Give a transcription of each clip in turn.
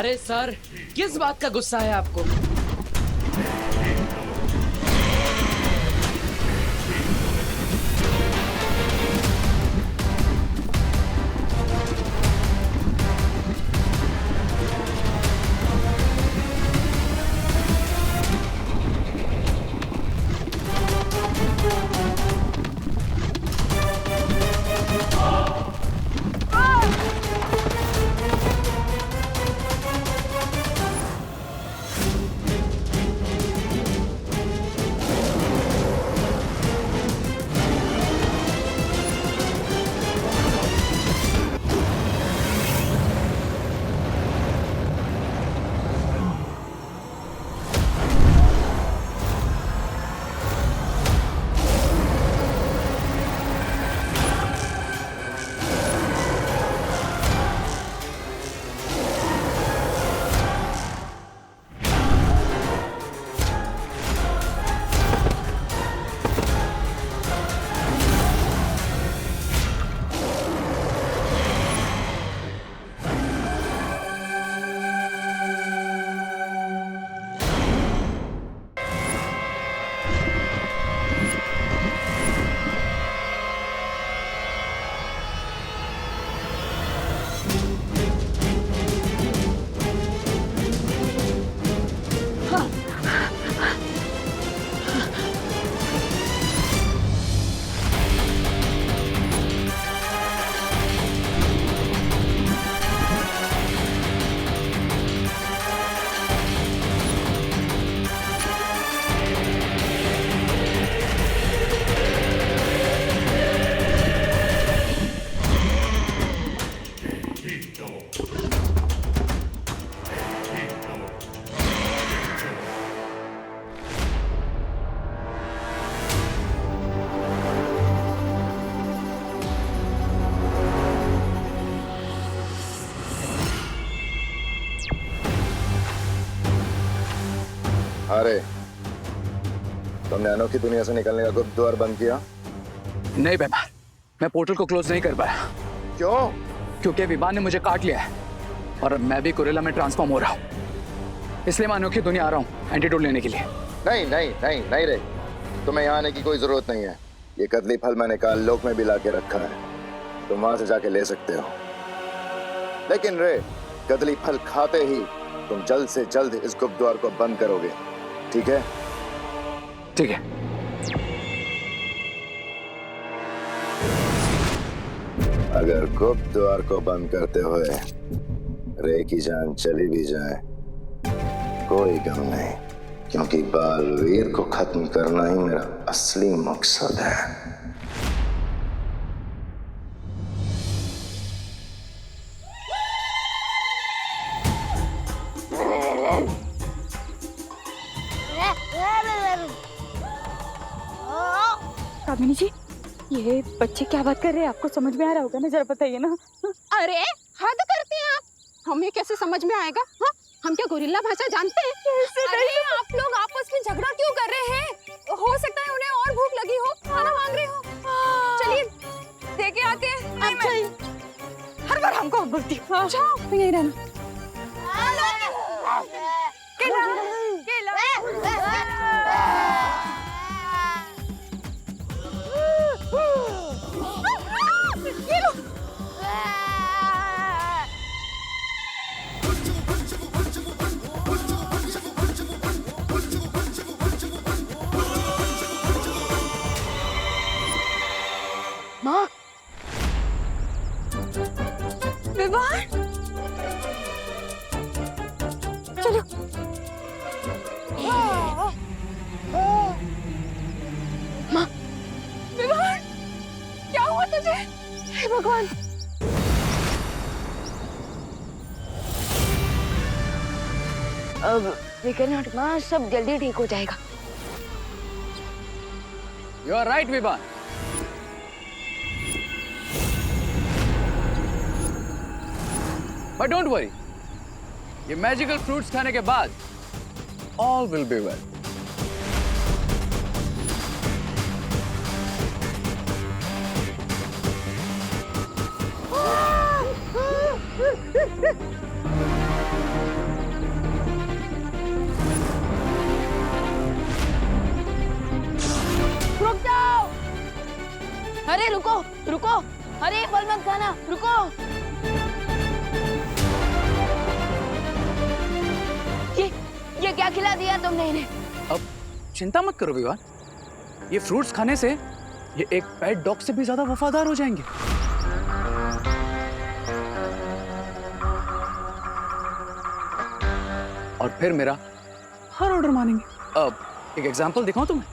अरे सर, किस बात का गुस्सा है आपको? अरे, तुमने अनोखी दुनिया से निकलने का गुप्त द्वार बंद किया? नहीं बेमान, मैं पोर्टल को क्लोज नहीं कर पाया। क्यों? क्योंकि विमान ने मुझे काट लिया है और मैं भी कुरेला में ट्रांसफॉर्म हो रहा हूँ। इसलिए मैं अनोखी दुनिया आ रहा हूँ एंटीडोट लेने के लिए। नहीं नहीं नहीं नहीं रे, तुम्हें यहाँ आने की कोई जरूरत नहीं है। ये कदली फल मैंने काल लोक में भी ला के रखा है, तुम वहां से जाके ले सकते हो। लेकिन रे, कदली फल खाते ही तुम जल्द से जल्द इस गुप्त द्वार को बंद करोगे, ठीक है? ठीक है। अगर गुप्त द्वार को बंद करते हुए रे की जान चली भी जाए, कोई गम नहीं, क्योंकि बालवीर को खत्म करना ही मेरा असली मकसद है। कामिनी जी, ये बच्चे क्या बात कर रहे हैं? आपको समझ में आ रहा होगा ना, जरा बताइए ना। अरे हद करते हैं आप, हमें कैसे समझ में आएगा? हाँ, हम क्या गोरिल्ला भाषा जानते हैं? अरे आप लोग आपस में झगड़ा क्यों कर रहे हैं? हो सकता है उन्हें और भूख लगी हो, खाना मांग रहे हो। चलिए देखे आते हैं। अच्छा, हर बार हमको बोलती हो। जाओ, यहीं रहना। केला, केला। माँ, विवान, चलो। माँ, विवान, क्या हुआ तुझे? हे भगवान। अब लेकिन माँ, सब जल्दी ठीक हो जाएगा। You are right, Vivaan. But don't worry, ये मैजिकल फ्रूट्स खाने के बाद all will be well. रुक जाओ। अरे रुको रुको, अरे फल मत खाना, रुको। ये क्या खिला दिया तुमने इन्हें? अब चिंता मत करो विवान, ये फ्रूट्स खाने से ये एक पेट डॉग से भी ज्यादा वफादार हो जाएंगे। और फिर मेरा हर ऑर्डर मानेंगे। अब एक एग्जांपल दिखाऊं तुम्हें?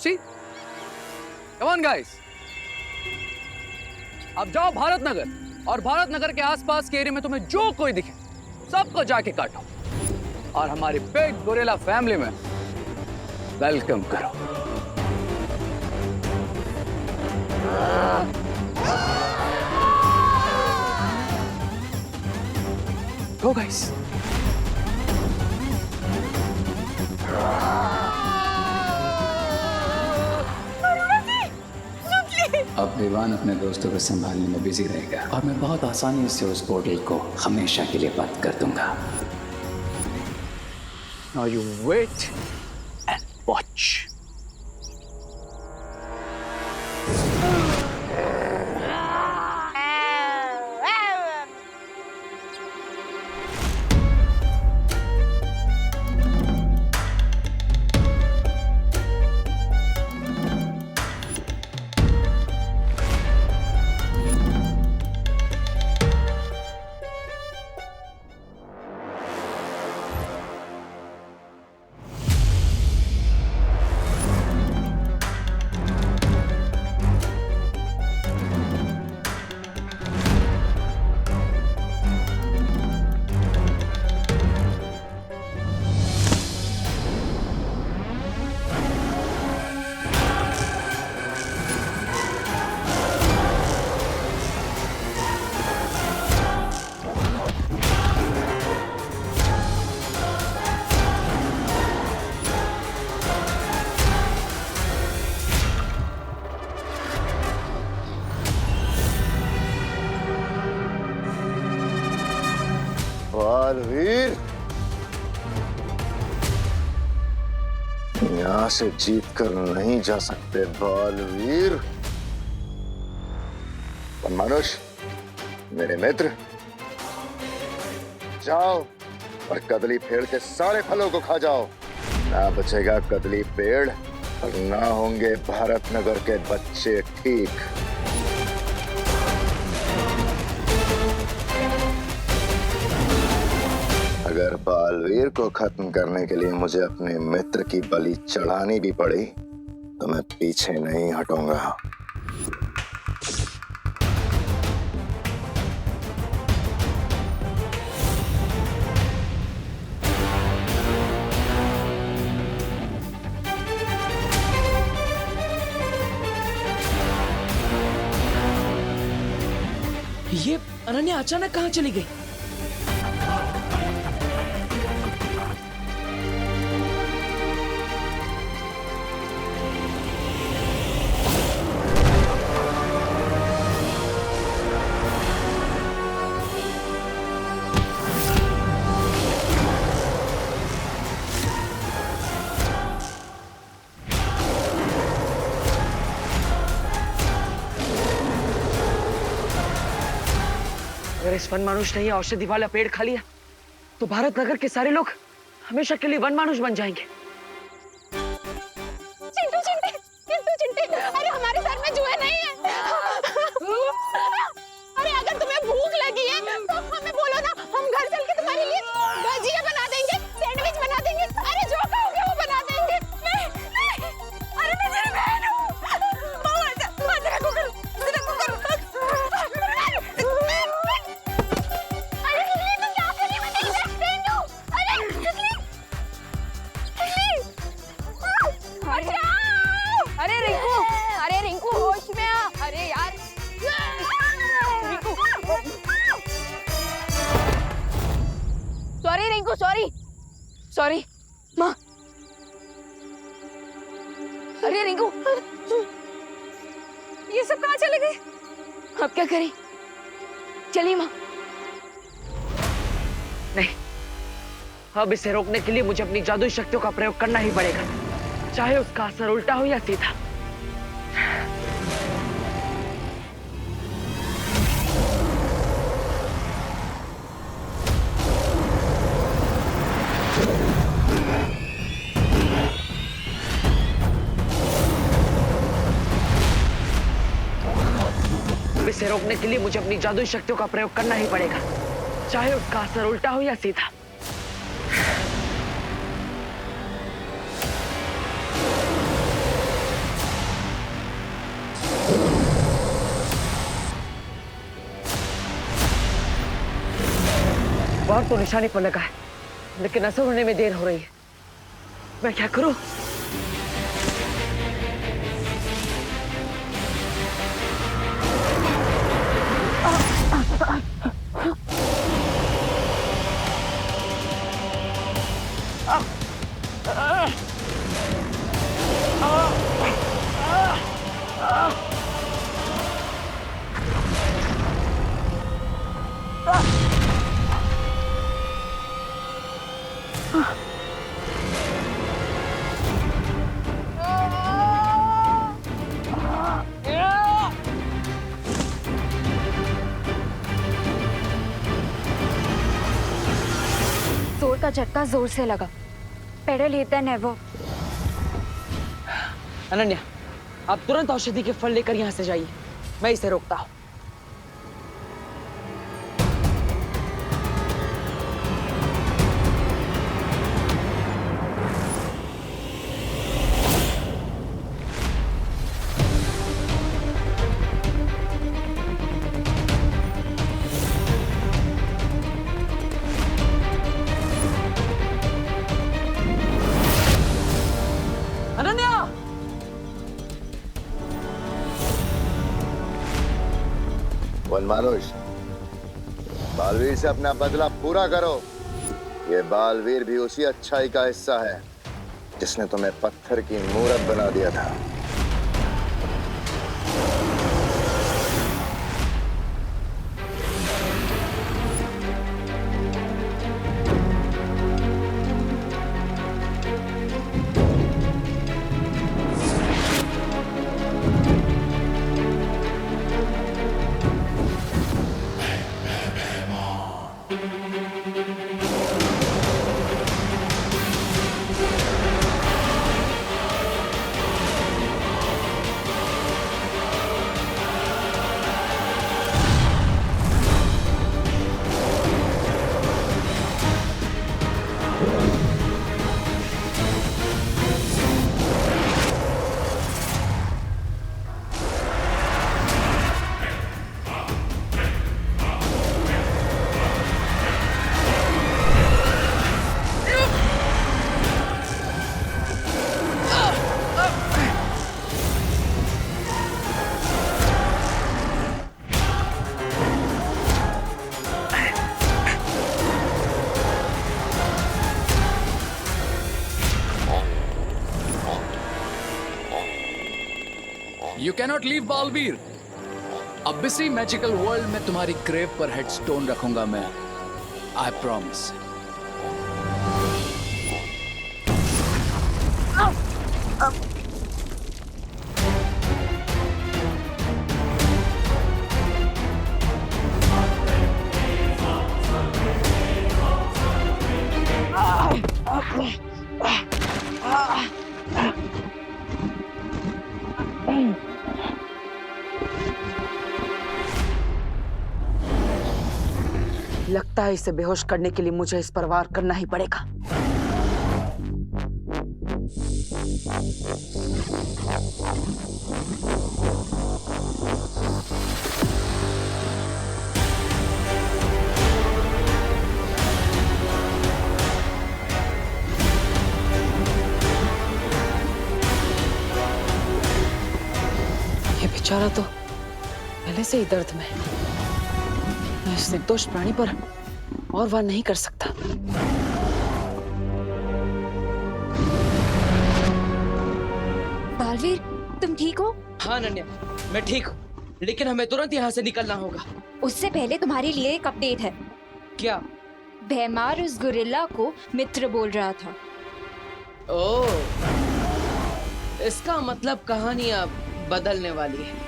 सी, कम ऑन गाइस, अब जाओ भारत नगर और भारत नगर के आसपास के एरिया में तुम्हें जो कोई दिखे सबको जाके काटो और हमारी बिग गोरिल्ला फैमिली में वेलकम करो। Go guys. अब विवान अपने दोस्तों को संभालने में बिजी रहेगा और मैं बहुत आसानी से उस पोर्टल को हमेशा के लिए बंद कर दूंगा। Now you wait and watch. Baalveer, यहां से जीत कर नहीं जा सकते बालवीर। मनुष्य, मेरे मित्र, जाओ और कदली पेड़ के सारे फलों को खा जाओ। ना बचेगा कदली पेड़ और ना होंगे भारत नगर के बच्चे ठीक। अगर बालवीर को खत्म करने के लिए मुझे अपने मित्र की बलि चढ़ानी भी पड़ी तो मैं पीछे नहीं हटूंगा। ये अनन्या अचानक कहाँ चली गई? अगर इस वन मानुष ने ये औषधि वाला पेड़ खा लिया तो भारत नगर के सारे लोग हमेशा के लिए वन मानुष बन जाएंगे। चिंटू चिंटे, चिंटू चिंटे, अरे हमारे सर में जुए नहीं है। अरे अगर तुम्हें भूख लगी है तो हमें बोलो ना, हम घर चल के तुम्हारे लिए भजिया बना देंगे, सैंडविच बना देंगे। अरे जो कहोगे वो बना देंगे। नहीं, नहीं, अरे मैं तेरी बहन हूँ। अरे रिंकू, अरे रिंकू होश में आ। अरे यार Rinku, sorry Rinku, sorry sorry माँ। अरे रिंकू, ये सब कहाँ चले गए? अब क्या करें? चलिए माँ। नहीं, अब इसे रोकने के लिए मुझे अपनी जादुई शक्तियों का प्रयोग करना ही पड़ेगा, चाहे उसका असर उल्टा हो या सीधा। इसे रोकने के लिए मुझे अपनी जादुई शक्तियों का प्रयोग करना ही पड़ेगा, चाहे उसका असर उल्टा हो या सीधा। बाहर तो निशाने पर लगा है, लेकिन असर होने में देर हो रही है। मैं क्या करूं? जोर का झटका जोर से लगा। Pedal hit the never. Ananya, आप तुरंत औषधि के फल लेकर यहाँ से जाइए, मैं इसे रोकता हूँ। अनन्या! वनमानुष, बालवीर से अपना बदला पूरा करो। ये बालवीर भी उसी अच्छाई का हिस्सा है जिसने तुम्हें पत्थर की मूरत बना दिया था। You cannot leave, Baalveer. अब इसी मैजिकल वर्ल्ड में तुम्हारी ग्रेव पर हेडस्टोन रखूंगा मैं। I promise। लगता है इसे बेहोश करने के लिए मुझे इस पर वार करना ही पड़ेगा। ये बेचारा तो पहले से ही दर्द में है। मैं इस निर्दोष प्राणी पर और वार नहीं कर सकता। बालवीर, तुम ठीक हो? हाँ नन्या, मैं ठीक हूँ, लेकिन हमें तुरंत यहाँ से निकलना होगा। उससे पहले तुम्हारे लिए एक अपडेट है। क्या? भैमार उस गोरिल्ला को मित्र बोल रहा था। ओह, इसका मतलब कहानी अब बदलने वाली है।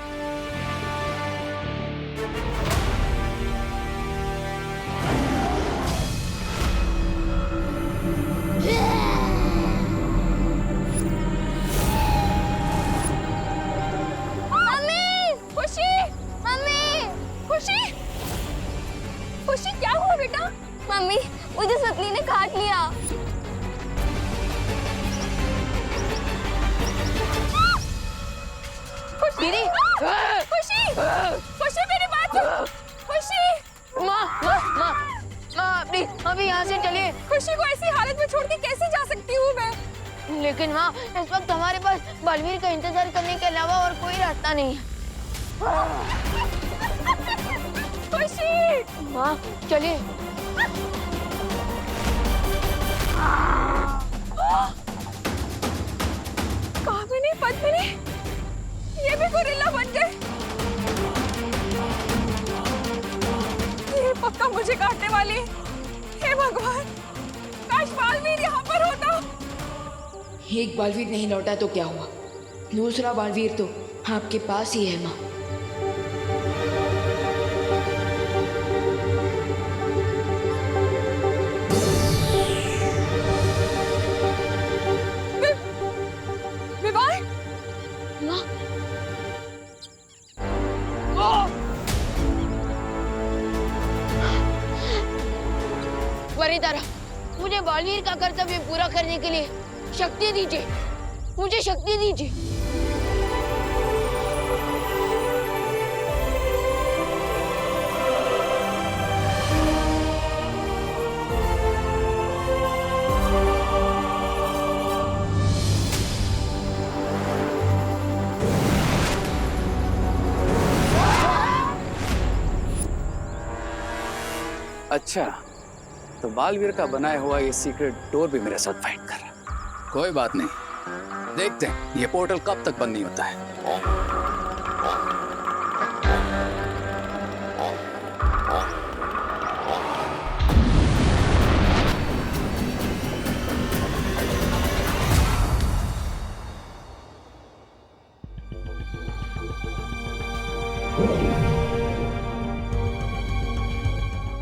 खुशी क्या हुआ बेटा? मम्मी, मुझे सतली ने काट लिया। दीदी, खुशी, खुशी मेरी बात सुन। खुशी, माँ, प्लीज अभी यहाँ से चलिए। खुशी को ऐसी हालत में छोड़ के कैसे जा सकती हूँ मैं? लेकिन माँ, इस वक्त हमारे पास बलवीर का इंतजार करने के अलावा और कोई रास्ता नहीं है। खुशी, माँ, चलिए। कामिनी, पद्मिनी, ये भी गोरिल्ला बन गए। ये पक्का मुझे काटने वाली है। हे भगवान, काश बालवीर यहाँ पर होता। एक बालवीर नहीं लौटा तो क्या हुआ? दूसरा बालवीर तो आपके पास ही है माँ। वरिदारा, मुझे बालवीर का कर्तव्य पूरा करने के लिए शक्ति दीजिए। मुझे शक्ति दीजिए। अच्छा, तो बालवीर का बनाया हुआ ये सीक्रेट डोर भी मेरे साथ फाइट कर रहा है। कोई बात नहीं, देखते हैं ये पोर्टल कब तक बंद नहीं होता है।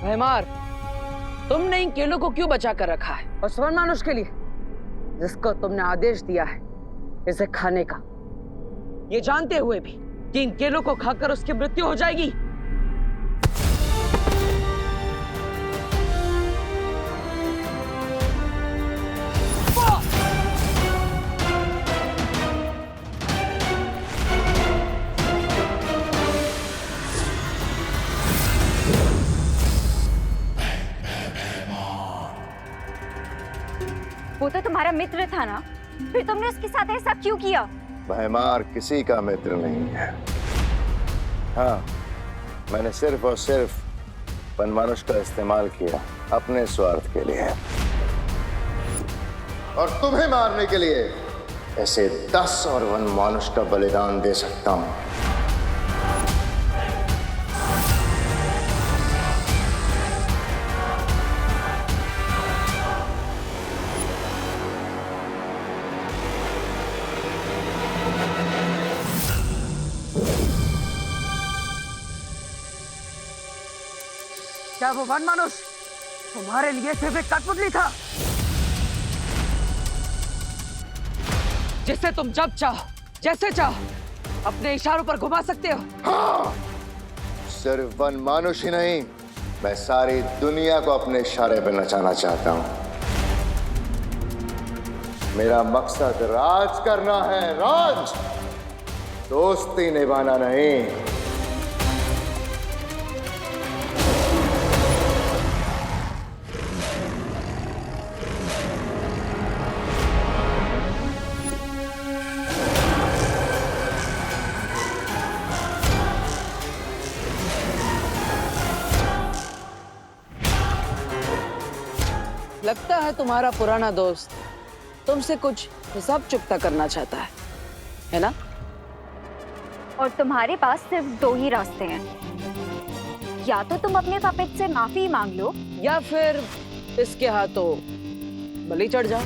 भैमार, तुमने इन केलों को क्यों बचा कर रखा है? और स्वर्ण मानुष के लिए, जिसको तुमने आदेश दिया है इसे खाने का, ये जानते हुए भी कि इन केलों को खाकर उसकी मृत्यु हो जाएगी। वो तो तुम्हारा मित्र था ना, फिर तुमने उसके साथ ऐसा क्यों किया? भैमार किसी का मित्र नहीं है। हाँ, मैंने सिर्फ और सिर्फ वनमानुष का इस्तेमाल किया अपने स्वार्थ के लिए, और तुम्हें मारने के लिए ऐसे 10 और वनमानुष का बलिदान दे सकता हूं। क्या वो वनमानुष तुम्हारे लिए सिर्फ एक कठपुतली था जिसे तुम जब चाहो जैसे चाहो अपने इशारों पर घुमा सकते हो? हाँ, सिर्फ वनमानुष ही नहीं, मैं सारी दुनिया को अपने इशारे पे नचाना चाहता हूं। मेरा मकसद राज करना है, राज, दोस्ती निभाना नहीं। लगता है तुम्हारा पुराना दोस्त तुमसे कुछ हिसाब चुकता करना चाहता है ना? और तुम्हारे पास सिर्फ 2 ही रास्ते हैं, या तो तुम अपने पपेट से माफी मांग लो, या फिर इसके हाथों बलि चढ़ जाओ।